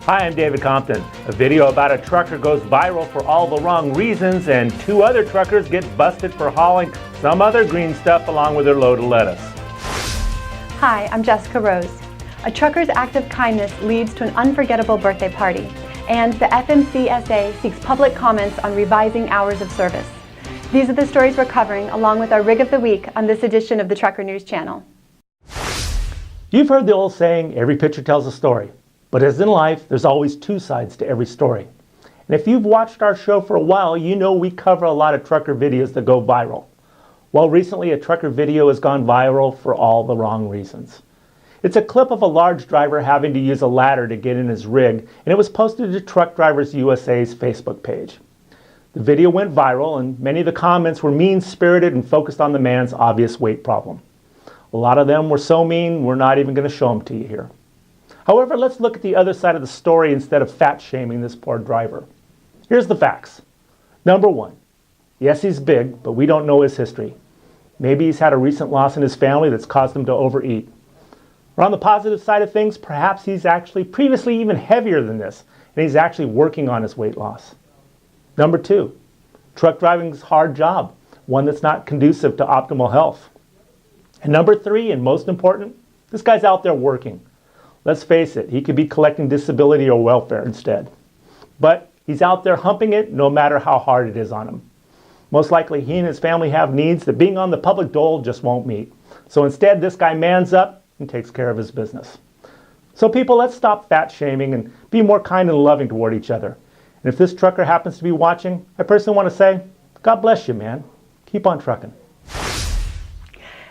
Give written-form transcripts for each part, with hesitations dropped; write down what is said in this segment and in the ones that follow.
Hi, I'm David Compton. A video about a trucker goes viral for all the wrong reasons, and two other truckers get busted for hauling some other green stuff along with their load of lettuce. Hi, I'm Jessica Rose. A trucker's act of kindness leads to an unforgettable birthday party, and the FMCSA seeks public comments on revising hours of service. These are the stories we're covering, along with our Rig of the Week on this edition of the Trucker News Channel. You've heard the old saying, every picture tells a story. But as in life, there's always two sides to every story. And if you've watched our show for a while, you know we cover a lot of trucker videos that go viral. Well, recently a trucker video has gone viral for all the wrong reasons. It's a clip of a large driver having to use a ladder to get in his rig, and it was posted to Truck Drivers USA's Facebook page. The video went viral, and many of the comments were mean-spirited and focused on the man's obvious weight problem. A lot of them were so mean, we're not even going to show them to you here. However, let's look at the other side of the story instead of fat-shaming this poor driver. Here's the facts. Number one, yes, he's big, but we don't know his history. Maybe he's had a recent loss in his family that's caused him to overeat. Or on the positive side of things, perhaps he's actually previously even heavier than this, and he's actually working on his weight loss. Number two, truck driving is a hard job, one that's not conducive to optimal health. And number three, and most important, this guy's out there working. Let's face it, he could be collecting disability or welfare instead. But he's out there humping it no matter how hard it is on him. Most likely he and his family have needs that being on the public dole just won't meet. So instead, this guy mans up and takes care of his business. So people, let's stop fat shaming and be more kind and loving toward each other. And if this trucker happens to be watching, I personally want to say, God bless you, man. Keep on trucking.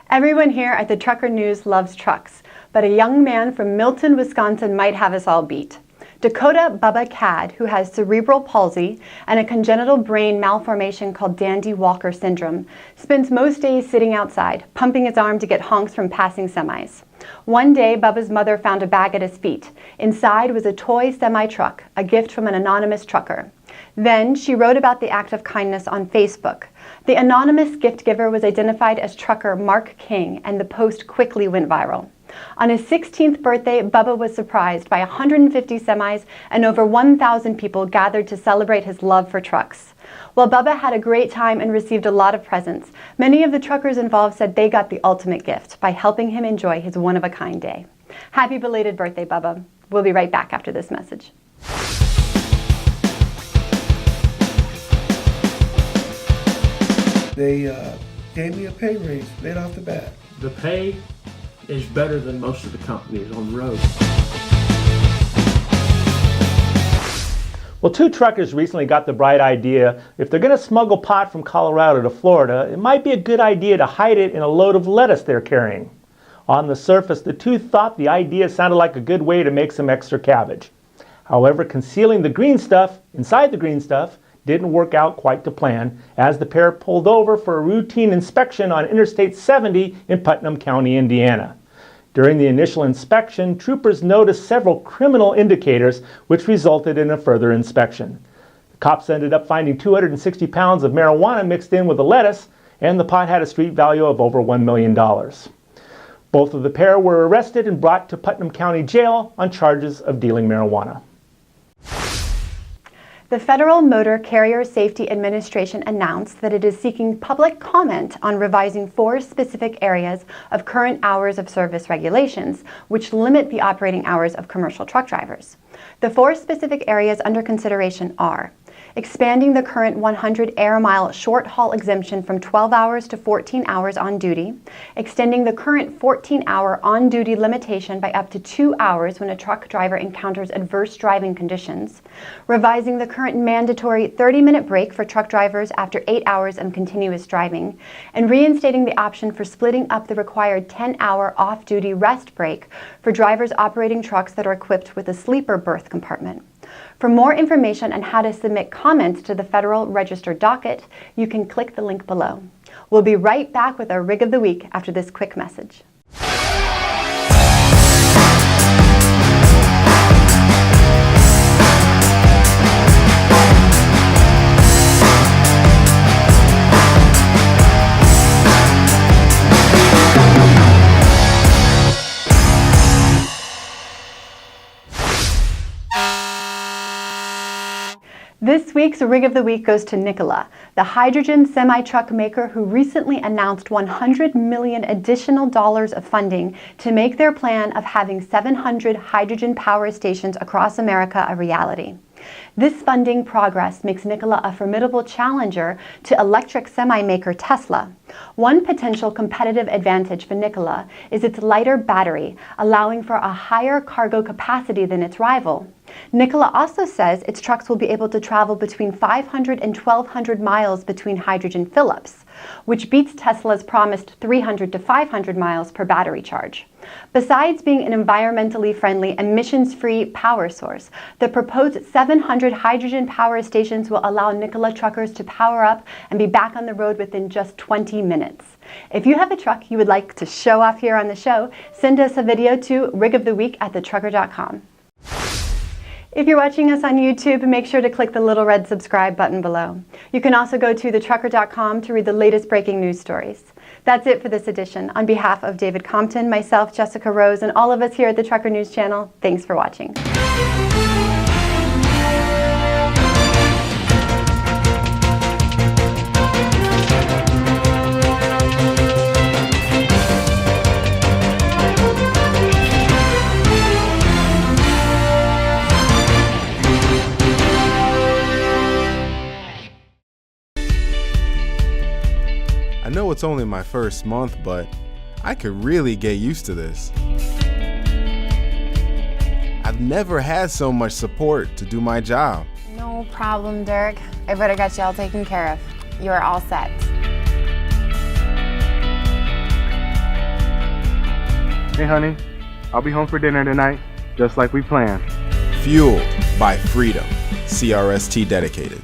Everyone here at the Trucker News loves trucks, but a young man from Milton, Wisconsin might have us all beat. Dakota Bubba Cad, who has cerebral palsy and a congenital brain malformation called Dandy-Walker syndrome, spends most days sitting outside, pumping his arm to get honks from passing semis. One day, Bubba's mother found a bag at his feet. Inside was a toy semi-truck, a gift from an anonymous trucker. Then she wrote about the act of kindness on Facebook. The anonymous gift giver was identified as trucker Mark King, and the post quickly went viral. On his 16th birthday, Bubba was surprised by 150 semis and over 1,000 people gathered to celebrate his love for trucks. While Bubba had a great time and received a lot of presents, many of the truckers involved said they got the ultimate gift by helping him enjoy his one-of-a-kind day. Happy belated birthday, Bubba. We'll be right back after this message. They gave me a pay raise right off the bat. The pay is better than most of the companies on the road. Well, two truckers recently got the bright idea, if they're going to smuggle pot from Colorado to Florida, it might be a good idea to hide it in a load of lettuce they're carrying. On the surface, the two thought the idea sounded like a good way to make some extra cabbage. However, concealing the green stuff inside the green stuff didn't work out quite to plan, as the pair pulled over for a routine inspection on Interstate 70 in Putnam County, Indiana. During the initial inspection, troopers noticed several criminal indicators, which resulted in a further inspection. The cops ended up finding 260 pounds of marijuana mixed in with the lettuce, and the pot had a street value of over $1 million. Both of the pair were arrested and brought to Putnam County Jail on charges of dealing marijuana. The Federal Motor Carrier Safety Administration announced that it is seeking public comment on revising 4 specific areas of current hours of service regulations, which limit the operating hours of commercial truck drivers. The 4 specific areas under consideration are expanding the current 100 air-mile short-haul exemption from 12 hours to 14 hours on duty, extending the current 14-hour on-duty limitation by up to 2 hours when a truck driver encounters adverse driving conditions, revising the current mandatory 30-minute break for truck drivers after 8 hours of continuous driving, and reinstating the option for splitting up the required 10-hour off-duty rest break for drivers operating trucks that are equipped with a sleeper berth compartment. For more information on how to submit comments to the Federal Register docket, you can click the link below. We'll be right back with our Rig of the Week after this quick message. This week's Rig of the Week goes to Nikola, the hydrogen semi-truck maker who recently announced $100 million additional of funding to make their plan of having 700 hydrogen power stations across America a reality. This funding progress makes Nikola a formidable challenger to electric semi-maker Tesla. One potential competitive advantage for Nikola is its lighter battery, allowing for a higher cargo capacity than its rival. Nikola also says its trucks will be able to travel between 500 and 1,200 miles between hydrogen fill-ups, which beats Tesla's promised 300 to 500 miles per battery charge. Besides being an environmentally friendly, emissions-free power source, the proposed 700 hydrogen power stations will allow Nikola truckers to power up and be back on the road within just 20 minutes. If you have a truck you would like to show off here on the show, send us a video to rigoftheweek@thetrucker.com. If you're watching us on YouTube, make sure to click the little red subscribe button below. You can also go to thetrucker.com to read the latest breaking news stories. That's it for this edition. On behalf of David Compton, myself, Jessica Rose, and all of us here at the Trucker News Channel, thanks for watching. I know it's only my first month, but I could really get used to this. I've never had so much support to do my job. No problem, Dirk. I better got you all taken care of. You are all set. Hey honey, I'll be home for dinner tonight, just like we planned. Fueled by freedom. CRST dedicated.